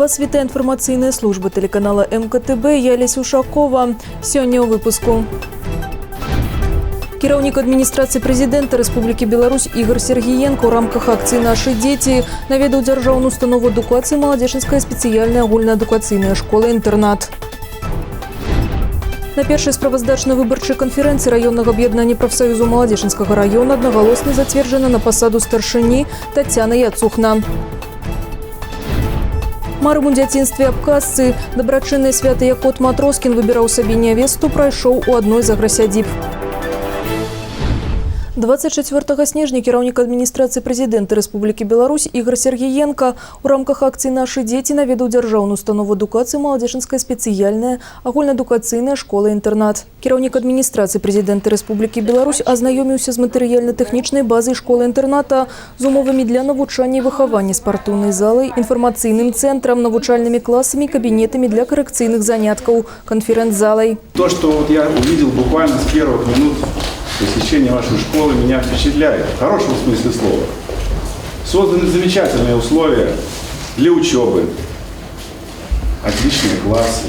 Вас вітає інформаційна служба телеканала МКТБ. Я Леся Ушакова. Сьогодні у випуску. Кіраўнік адміністрації президента Республіки Беларусь Ігор Сергієнко у рамках акції «Наші діти» наведаў дзяржаўную установу адукацыі маладзечынская спецыяльная агульнаадукацыйная школа-інтэрнат. На першай справаздачнай выбарчай канферэнцыі раённага аб'яднання прафсаюзу маладзечынскага раёна аднагалосна зацверджана на пасаду старшыні Тацяна Яцухна. Марым у дзяцінстве абхазцы дабрачыннае свята Якот Матроскін выбіраў сабе нявесту прайшоў у адной з аграсядзіб. 24 снежня кіраўнік адміністрацыі президента Республікі Беларусь Ігор Сергієнко у рамках акцыі «Наші діти» наведаў дзяржаўную установу адукацыі маладзечынская спецыяльная агульнаадукацыйная школа-інтэрнат. Кіраўнік адміністрацыі президента Республікі Беларусь азнаёміўся з матэрыяльна-тэхнічнай базай школы-інтэрната, з умовамі для навучання і выхавання, спартыўнай залай, інфармацыйным цэнтрам, навучальнымі класамі, кабінетамі для карэкцыйных заняткаў, канферэнц-залай. То, что я увидел буквально с первых минут посещения вашей школы, меня впечатляет, в хорошем смысле слова. Созданы замечательные условия для учебы, отличные классы,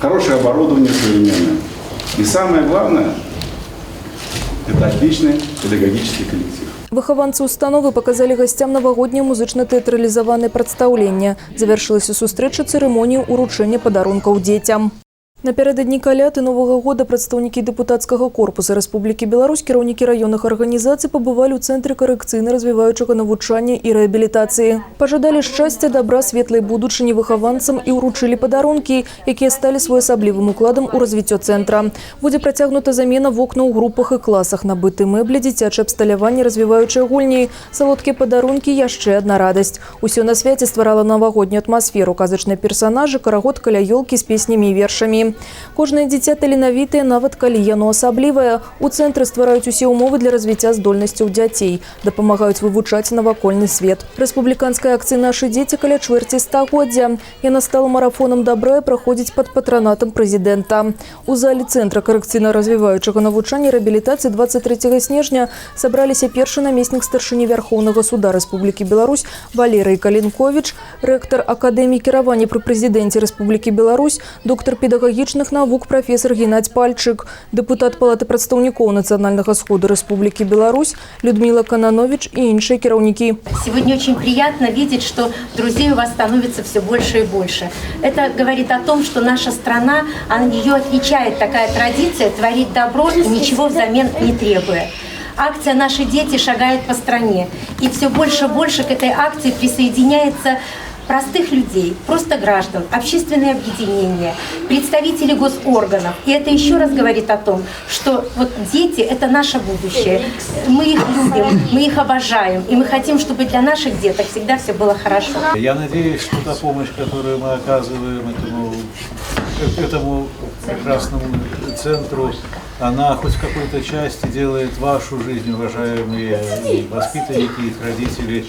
хорошее оборудование современное. И самое главное – это отличный педагогический коллектив. Выхаванцы установы показали гостям новогоднее музычна-тэатралізаванае прадстаўленне. Завяршылася сустрэча цырымоніі ўручэння падарункаў дзецям. Напярэдадні каляд і Новага года прадстаўнікі дэпутацкага корпуса Республікі Беларусь, кіраўнікі раённых арганізацый пабывалі ў цэнтры карэкцыйна-развіваючага навучання і рэабілітацыі. Пажадалі шчасця, дабра, светлай будучыні выхаванцам і ўручылі падарункі, якія сталі своеасаблівым укладам у развіццё цэнтра. Будзе працягнута замена вокнаў у групах і класах, набыты мэблі, дзіцячае абсталяванне, развіваючыя гульні, салодкія падарункі, яшчэ адна радасць. Усё на свяце стварала навагоднюю атмасферу, казачныя персанажы, карагод каля ёлкі з песнямі і вершамі. Кожнае дзіця таленавітае, нават калі яно асаблівае. У цэнтры ствараюць усе ўмовы для развіцця здольнасцяў дзяцей, дапамагаюць вывучаць навакольны свет. Рэспубліканская акцыя «Нашы дзеці» каля чвэрці стагоддзя. Яна стала марафонам дабра і праходзіць пад патранатам прэзідэнта. У залі цэнтра карэкцыйна-развіваючага навучання і рэабілітацыі 23 снежня сабраліся першы намеснік старшыні Вярхоўнага суда Рэспублікі Беларусь Валерый Калінковіч, рэктар акадэміі кіравання пры прэзідэнце Рэспублікі Беларусь, доктар педагогічных навук профессор Геннадзь Пальчык, депутат Палаты прадстаўнікоў Нацыянальнага сходу Республики Беларусь Людмила Кананович и іншыя кіраўнікі. Сегодня очень приятно видеть, что друзей у вас становится все больше и больше. Это говорит о том, что наша страна, ее отличает такая традиция творить добро и ничего взамен не требуя. Акция «Наши дети» шагает по стране. И все больше и больше к этой акции присоединяется простых людей, просто граждан, общественные объединения, представители госорганов. И это еще раз говорит о том, что вот дети – это наше будущее. Мы их любим, мы их обожаем, и мы хотим, чтобы для наших деток всегда все было хорошо. Я надеюсь, что та помощь, которую мы оказываем этому прекрасному центру, она хоть в какой-то части делает вашу жизнь, уважаемые и воспитанники, их родители,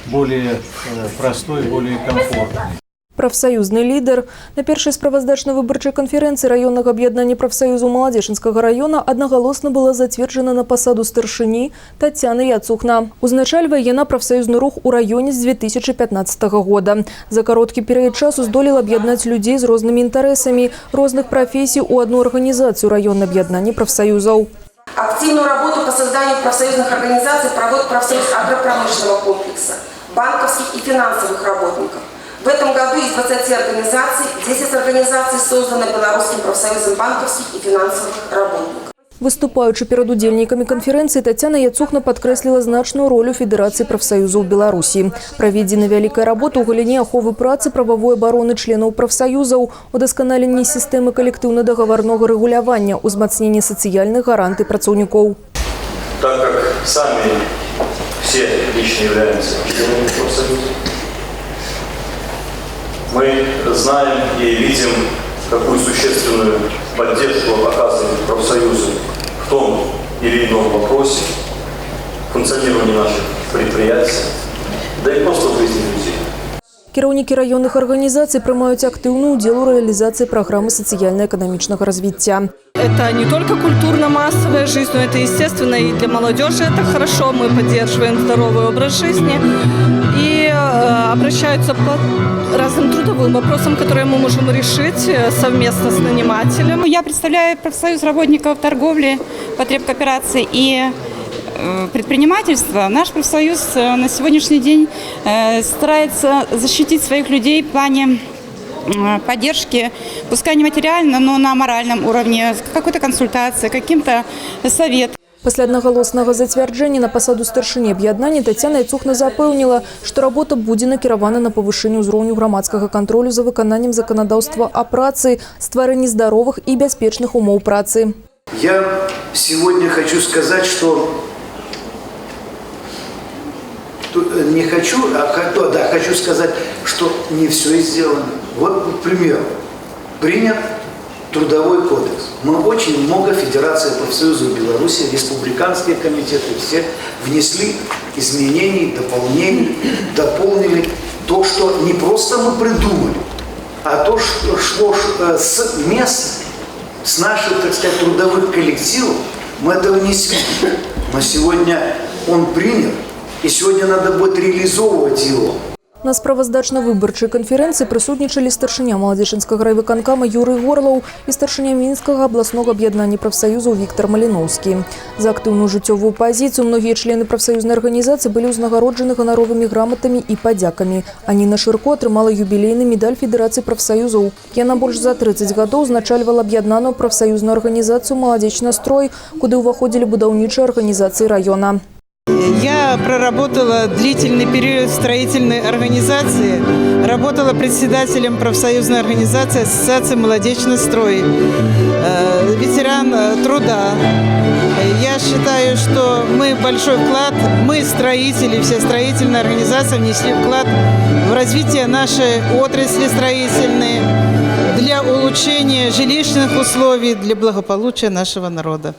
более простой, более комфортной. Прафсаюзны лідар. На першай справаздачнай выбарчай канферэнцыі раённага аб'яднання прафсаюзу маладзечынскага раёна аднагалосна была зацверджана на пасаду старшыні Тацяны Яцухна. Узначальвае яна прафсаюзны рух у раёне з 2015 года. За кароткі перыяд часу здолела аб'яднаць людзей з рознымі інтарэсамі, розных прафесій у одну арганізацыю раённага аб'яднання прафсаюзаў. Активную работу по созданию профсоюзных организаций проводит профсоюз агропромышленного комплекса, банковских и финансовых работников. В этом году из 20 организаций 10 организаций создано Белорусским профсоюзом банковских и финансовых работников. Выступаючы перад удзельнікамі канферэнцыі, Тацяна Яцухна падкрэсліла значную ролю Федэрацыі прафсаюзаў Беларусі. Праведзена вялікая работа ў галіне аховы працы, прававой абароны членаў прафсаюзаў, удасканаленні сістэмы калектыўна-дагаварнога рэгулявання, узмацнення сацыяльных гарантый працаўнікоў. Так как сами все лично являемся членами профсоюза, мы знаем и видим, какую существенную поддержку оказывает профсоюзы в том или ином вопросе функционирования наших предприятий, да и просто в жизни людей. Кіраўнікі раённых арганізацый прымаюць актыўны ўдзел у рэалізацыі праграмы сацыяльна-эканамічнага развіцця. Это не только культурно-массовая жизнь, но это, естественно, и для молодежи это хорошо. Мы поддерживаем здоровый образ жизни. И обращаются по разным трудовым вопросам, которые мы можем решить совместно с нанимателем. Я представляю профсоюз работников торговли, потребкооперации и предпринимательства. Наш профсоюз на сегодняшний день старается защитить своих людей в плане поддержки, пускай не материально, но на моральном уровне, какой-то консультации, каким-то советом. Пасля аднагалоснага зацвярджэння на пасаду старшыні аб'яднання Тацяна Яцухна запэўніла, што работа будзе накіравана на павышэнне ўзроўню грамадскага кантролю за выкананнем заканадаўства о працы, стварэнні здаровых и бяспечных умоў працы. Я сегодня хочу сказать, что не хочу, хочу сказать, что не все сделано. Вот, к примеру, принят Трудовой кодекс. Мы очень много Федерации профсоюзов Беларуси, республиканские комитеты, все внесли изменений, дополнений, дополнили то, что не просто мы придумали, а то, что шло с мест, с наших, так сказать, трудовых коллективов, мы это внесли. Но сегодня он принят, и сегодня надо будет реализовывать его. На справаздачна-выбарчай канферэнцыі прысутнічалі старшыня Маладзечынскага райвыканкама Юрый Горлаў і старшыня Мінскага абласнога аб'яднання прафсаюзаў Віктор Маліноўскі. За актыўную жыццёвую пазіцыю многія члены прафсаюзнай арганізацыі былі ўзнагароджаны ганаровымі граматамі і падзякамі. Аніна Шырко атрымала юбілейны медаль Федэрацыі прафсаюзаў. Яна больш за 30 гадоў узначальвала аб'яднаную прафсаюзную арганізацыю «Маладзечна строй», куды ўваходзілі будаўнічыя арганізацыі раёна. Я проработала длительный период в строительной организации, работала председателем профсоюзной организации Ассоциации «Молодечный строй», ветеран труда. Я считаю, что мы большой вклад, мы строители, все строительные организации внесли вклад в развитие нашей отрасли строительной для улучшения жилищных условий, для благополучия нашего народа.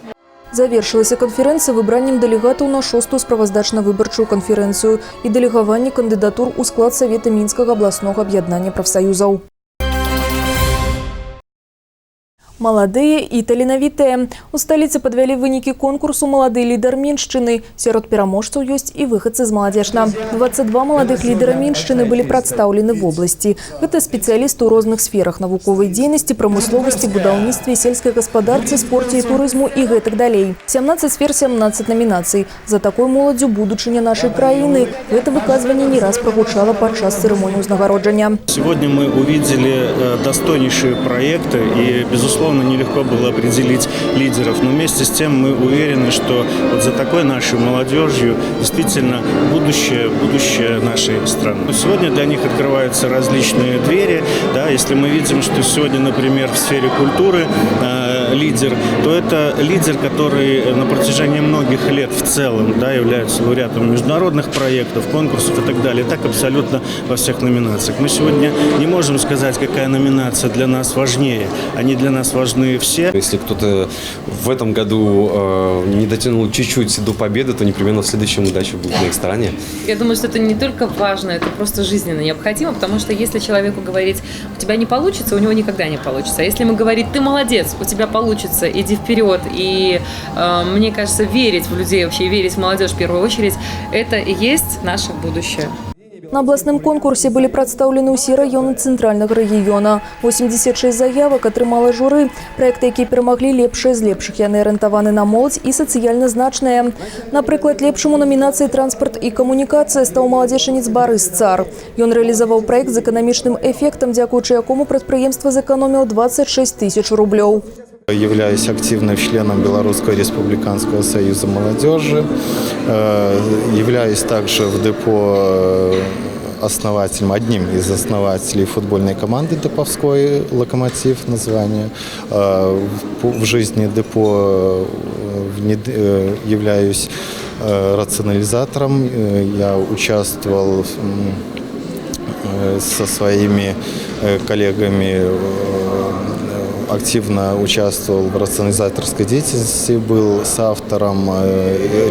Завершилася канферэнцыя выбраннем дэлегатаў на 6-ю справаздачна-выбарчую канферэнцыю і дэлегаванне кандыдатур у склад Савета Мінскага абласнога аб'яднання прафсаюзаў. Маладыя і таленавітыя. У сталіцы падвялі вынікі конкурсу «Малады лідар Міншчыны». Сярод пераможцаў ёсць і выхадцы з Маладзечна. 22 маладых лідара Міншчыны былі прадстаўлены в области. Гэта спецыялісты ў розных сферах навуковай дзейнасці, прамысловасці, будаўніцтве, сельскай гаспадарцы, спорце і турызму і гэтак далей. 17 сфер, 17 номінацый. За такой моладдзю будучыня нашай краіны. Гэта выказванне не раз прогучало падчас цырымоніі ўзнагароджання. Сегодня мы увидели достойнейшие проекты и, безусловно, нелегко было определить лидеров, но вместе с тем мы уверены, что вот за такой нашей молодежью действительно будущее нашей страны. Сегодня для них открываются различные двери. Да, если мы видим, что сегодня, например, в сфере культуры лидер, то это лидер, который на протяжении многих лет в целом, да, является лауреатом международных проектов, конкурсов и так далее. Так абсолютно во всех номинациях. Мы сегодня не можем сказать, какая номинация для нас важнее. Они для нас важны все. Если кто-то в этом году не дотянул чуть-чуть до победы, то непременно в следующем удача будет на их стороне. Я думаю, что это не только важно, это просто жизненно необходимо, потому что если человеку говорить, у тебя не получится, у него никогда не получится. А если ему говорить, ты молодец, у тебя получится, иди вперед. И мне кажется, верить в людей, вообще верить в молодежь в первую очередь, это и есть наше будущее. На абласным конкурсе были представлены все районы центрального региона. 86 заявок атрымала журы. Проекты, якія перамаглі лепшыя з лепшых, яны арыентаваны на моладзь і сацыяльна значныя. Напрыклад, лепшым у номінацыі «Транспорт і камунікацыя» стаў маладзечанец Барыс Цар. Ён рэалізаваў праект з эканамічным эфектам, дзякуючы якому прадпрыемства зэканоміў 26 тысяч рублёў. Являюсь активным членом Белорусского республиканского союза молодежи. Являюсь также в депо основателем, одним из основателей футбольной команды деповской «Локомотив» название. В жизни депо являюсь рационализатором. Я участвовал со своими коллегами активно участвовал в рационализаторской деятельности, был соавтором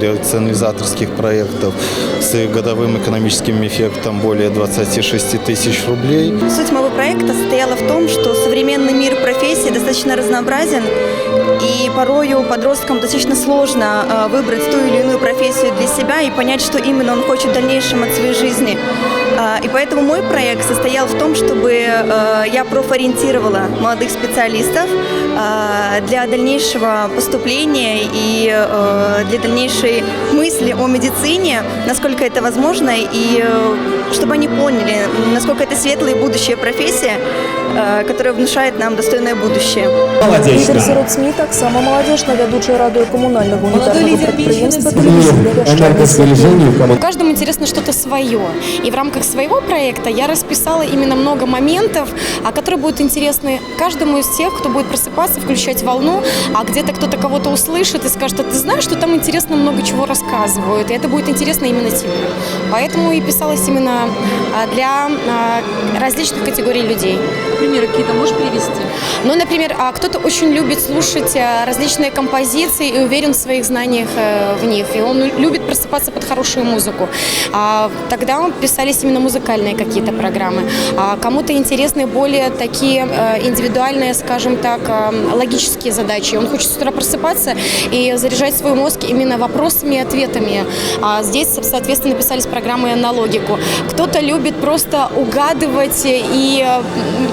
рационализаторских проектов с годовым экономическим эффектом более 26 тысяч рублей. Суть моего проекта состояла в том, что современный мир профессий достаточно разнообразен, и порою подросткам достаточно сложно выбрать ту или иную профессию для себя и понять, что именно он хочет в дальнейшем от своей жизни. И поэтому мой проект состоял в том, чтобы я профориентировала молодых специалистов для дальнейшего поступления и для дальнейшей мысли о медицине, насколько это возможно, и чтобы они поняли, насколько это светлая и будущая профессия, которая внушает нам достойное будущее. Лідер серед СМІ так само молодіжна, ведуча радіо комунального унітарного підприємства телевізійне вещання. Каждому интересно что-то свое. И в рамках своего проекта я расписала именно много моментов, которые будут интересны каждому из тех, кто будет просыпаться, включать волну, а где-то кто-то кого-то услышит и скажет: а ты знаешь, что там интересно много чего рассказывают, и это будет интересно именно тебе. Поэтому и писалось именно для различных категорий людей. Примеры какие-то можешь привести? Ну, например, кто-то очень любит слушать различные композиции и уверен в своих знаниях в них. И он любит просыпаться под хорошую музыку. Тогда писались именно музыкальные какие-то программы. Кому-то интересны более такие индивидуальные, скажем так, логические задачи. Он хочет с утра просыпаться и заряжать свой мозг именно вопросами и ответами. Здесь, соответственно, писались программы на логику. Кто-то любит просто угадывать и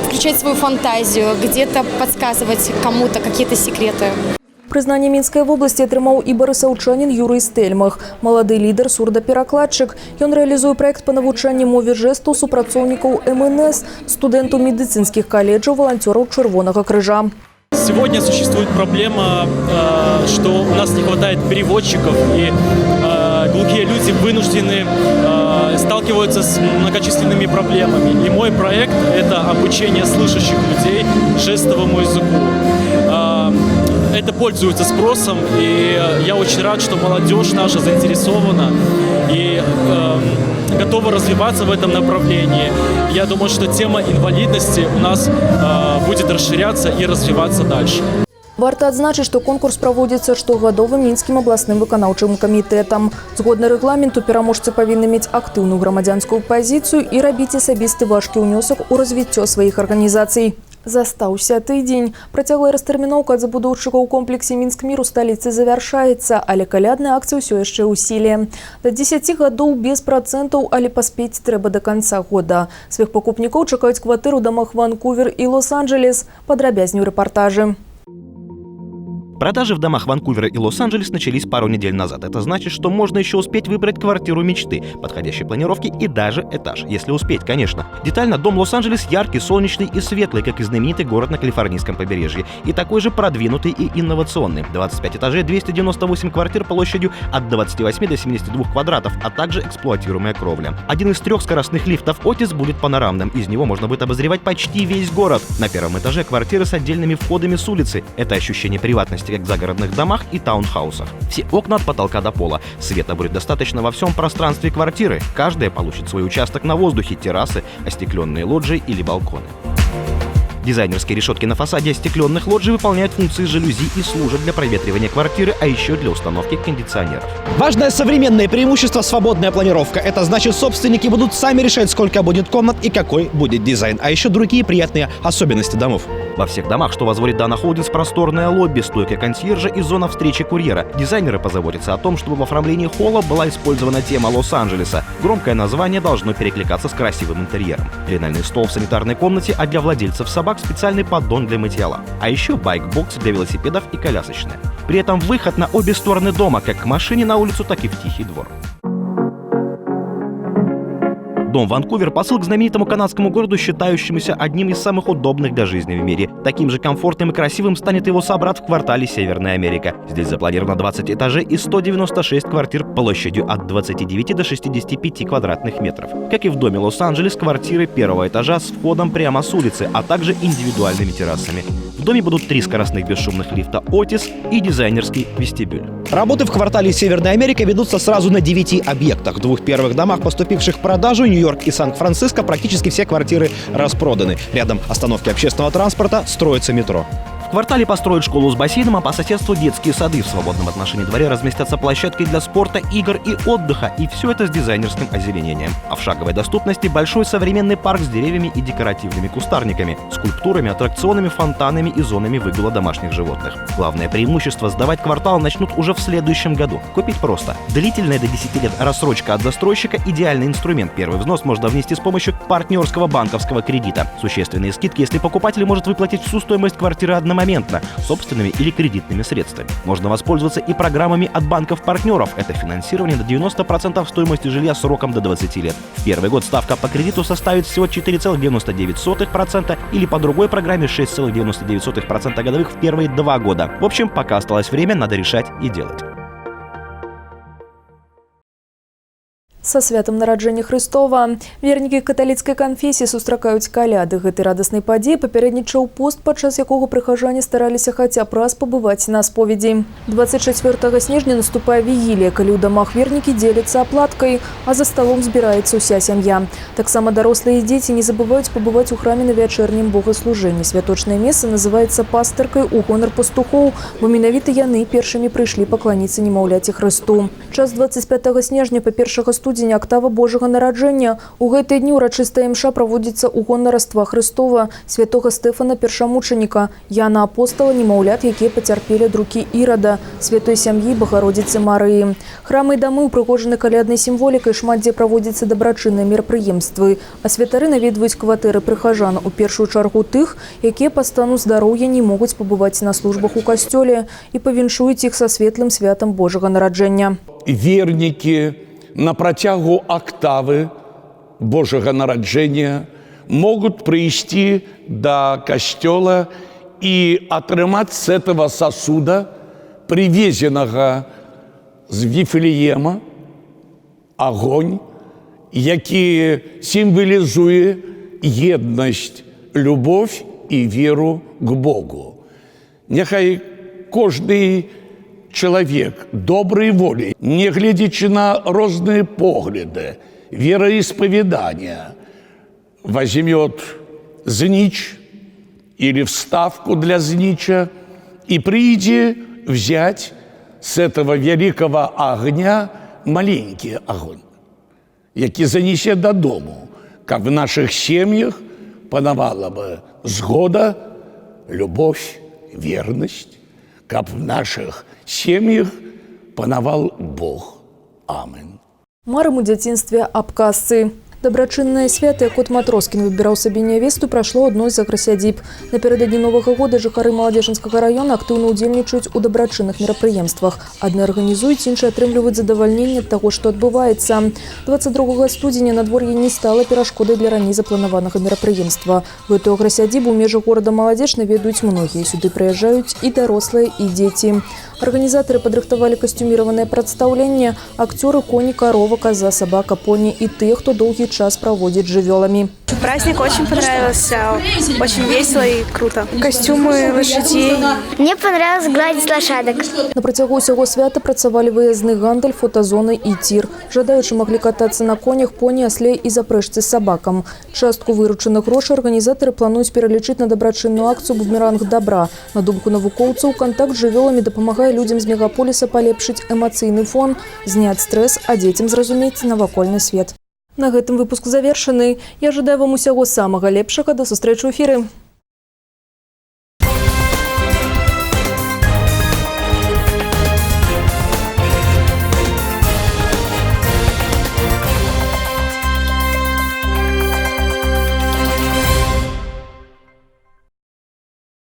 включать свою фантазию, где-то подсказывать кому-то какие-то секреты. Прызнанне Мінскай вобласці атрымаў і барысаўчанін Юрый Стельмах. Малады лідар сурдаперакладчык. Ён рэалізуе праект па навучанні мове жэстаў супрацоўнікаў МНС, студэнтаў медыцынскіх каледжаў, валанцёраў Чырвонага крыжа. Сегодня существует проблема, что у нас не хватает переводчиков, и глухие люди вынуждены сталкиваются с многочисленными проблемами. И мой проект – это обучение слышащих людей жестовому языку. Это пользуется спросом, и я очень рад, что молодежь наша заинтересована и готова развиваться в этом направлении. Я думаю, что тема инвалидности у нас будет расширяться и развиваться дальше. Варта адзначыць, што конкурс праводзіцца штогадовым мінскім абласным выканаўчым камітэтам. Згодна рэгламенту, пераможцы павінны мець актыўную грамадзянскую пазіцыю і рабіць асабісты важкі ўнёсак у развіццё сваіх арганізацый. Застаўся тыдзень. Працяглая растэрміноўка ад забудоўшчыкаў у комплексе Мінск-Мір у сталіцы завяршаецца, але калядная акцыя ўсё яшчэ ў сіле. Да 10 гадоў без працэнтаў, але паспець трэба да канца года. Сваіх пакупнікоў чакаюць кватэры ў дамах Ванкувер і Лос-Анджелес. Падрабязней у рэпартажы. Продажи в домах Ванкувера и Лос-Анджелес начались пару недель назад. Это значит, что можно еще успеть выбрать квартиру мечты, подходящей планировки и даже этаж. Если успеть, конечно. Детально, дом Лос-Анджелес яркий, солнечный и светлый, как и знаменитый город на калифорнийском побережье. И такой же продвинутый и инновационный. 25 этажей, 298 квартир площадью от 28 до 72 квадратов, а также эксплуатируемая кровля. Один из 3 скоростных лифтов Otis будет панорамным. Из него можно будет обозревать почти весь город. На первом этаже квартиры с отдельными входами с улицы. Это ощущение приватности, как в загородных домах и таунхаусах. Все окна от потолка до пола. Света будет достаточно во всем пространстве квартиры. Каждая получит свой участок на воздухе, террасы, остекленные лоджии или балконы. Дизайнерские решетки на фасаде остекленных лоджий выполняют функции жалюзи и служат для проветривания квартиры, а еще для установки кондиционеров. Важное современное преимущество – свободная планировка. Это значит, собственники будут сами решать, сколько будет комнат и какой будет дизайн. А еще другие приятные особенности домов. Во всех домах, что возводит Dana Holdings, просторное лобби, стойка консьержа и зона встречи курьера. Дизайнеры позаботятся о том, чтобы в оформлении холла была использована тема Лос-Анджелеса. Громкое название должно перекликаться с красивым интерьером. Пеленальный стол в санитарной комнате, а для владельцев собак специальный поддон для мытья лап. А еще байк-бокс для велосипедов и колясочная. При этом выход на обе стороны дома, как к машине на улицу, так и в тихий двор. Дом Ванкувер – посыл к знаменитому канадскому городу, считающемуся одним из самых удобных для жизни в мире. Таким же комфортным и красивым станет его собрат в квартале Северная Америка. Здесь запланировано 20 этажей и 196 квартир площадью от 29 до 65 квадратных метров. Как и в доме Лос-Анджелес, квартиры первого этажа с входом прямо с улицы, а также индивидуальными террасами. В доме будут 3 скоростных бесшумных лифта Otis и дизайнерский вестибюль. Работы в квартале Северная Америка ведутся сразу на 9 объектах. В 2 первых домах, поступивших в продажу, Нью-Йорк и Сан-Франциско, практически все квартиры распроданы. Рядом остановки общественного транспорта, строится метро. В квартале построят школу с бассейном, а по соседству детские сады. В свободном отношении дворе разместятся площадки для спорта, игр и отдыха. И все это с дизайнерским озеленением. А в шаговой доступности большой современный парк с деревьями и декоративными кустарниками, скульптурами, аттракционами, фонтанами и зонами выгула домашних животных. Главное преимущество – сдавать квартал начнут уже в следующем году. Купить просто. Длительная до 10 лет рассрочка от застройщика – идеальный инструмент. Первый взнос можно внести с помощью партнерского банковского кредита. Существенные скидки, если покупатель может выплатить всю стоимость квартиры одномоментно, собственными или кредитными средствами. Можно воспользоваться и программами от банков-партнеров. Это финансирование до 90% стоимости жилья сроком до 20 лет. В первый год ставка по кредиту составит всего 4,99% или по другой программе 6,99% годовых в первые 2 года. В общем, пока осталось время, надо решать и делать. Са святым нараджэння Христова. Вернікі каталіцкай канфесіі сустракаюць каляды. Гэтай радаснай падзеі папярэднічаў пост, падчас якога прыхажане стараліся хаця б раз пабываць на споведзі. 24 снежня наступае вігілія, калі ў дамах вернікі дзеляцца аплаткай, а за сталом збіраецца ўся сям'я. Таксама дарослыя і дзеці не забываюць пабываць у храме на вячэрнім богаслужэнні. Святочнае месца называецца пастыркай у гонар пастухоў, бо менавіта яны першымі прыйшлі пакланіцца немаўляці Хрысту. Час 25 снежня па 1 студзеня Октава Божага нараджэння. У гэтыя дні ўрачыстая імша праводзіцца ў гонораства Хрыстова, святога Стэфана першамучаніка, Яна Апостала, немаўлят, якія пацярпелі ад рукі Ірада, святой сям'і Багародзіцы Марыі. Храмы і дамы упрыгожаны каляднай сімволікай, шмат дзе праводзяцца дабрачынныя мерапрыемствы, а святары наведваюць кватэры прыхажан, у першую чаргу тых, якія па стану здароўя не могуць пабываць на службах у касцёле, і павіншуюць іх са светлым святам Божага нараджэння. Вернікі на працягу октавы Божага нараджэння могут прийти до костела и отрымать с этого сосуда, привезенного с Вифлеема, огонь, який символизует едность, любовь и веру к Богу. Нехай кожний человек доброй воли, не глядячи на разные погляды, вероисповедания, возьмет знич или вставку для знича и придет взять с этого великого огня маленький огонь, який занесе до дому, как в наших семьях панавала бы згода, любовь, верность, как в наших семьях панавал Бог. Амин. Марым у дзяцінстве аб казцы. Дабрачыннае свята, кот Матроскін выбіраў сабе нявесту, прашло адной з аграсядзіб. Напярэдадні Новага года жыхары Маладзежынскага района актыўна ўдзельнічаюць у дабрачынных мерапрыемствах. Адны арганізуюць, іншыя атрымліваюць задавальненне ад таго, што адбываецца. 22 студзеня надвор'е не стала перашкодай для раней запланаванага мерапрыемства. Гэтую аграсядзібу ў межах горада Маладзеж наведаюць многія. Сюды прыязджаюць і дарослыя, і дзеці. Арганізатары падрыхтавалі касцюміраванае прадстаўленне, акцёры, коні, карова, коза, собака, пони и те, кто долгий час проводит живёлами. Праздник очень понравился, очень весело и круто. Костюмы лошадей. Мне понравилось гладить лошадок. На працягу ўсяго свята працавалі выязны гандаль, фотозоны і тир. Жадаючы маглі катацца на конях, поні, асле і запрэжцы з сабакам. Частку выручаных грошай арганізатары плануюць пералічыць на дабрачынную акцыю «Бумеранг добра». На думку навукоўцаў, кантакт з жывёламі дапамагае людям з мегаполіса палепшыць эмацыйны фон, зняць стрэс, а дзецям зразумець навакольны свет. На гэтым выпуск завершаны. Я жадаю вам усяго самага лепшага. До сустрэчы ў эфіры.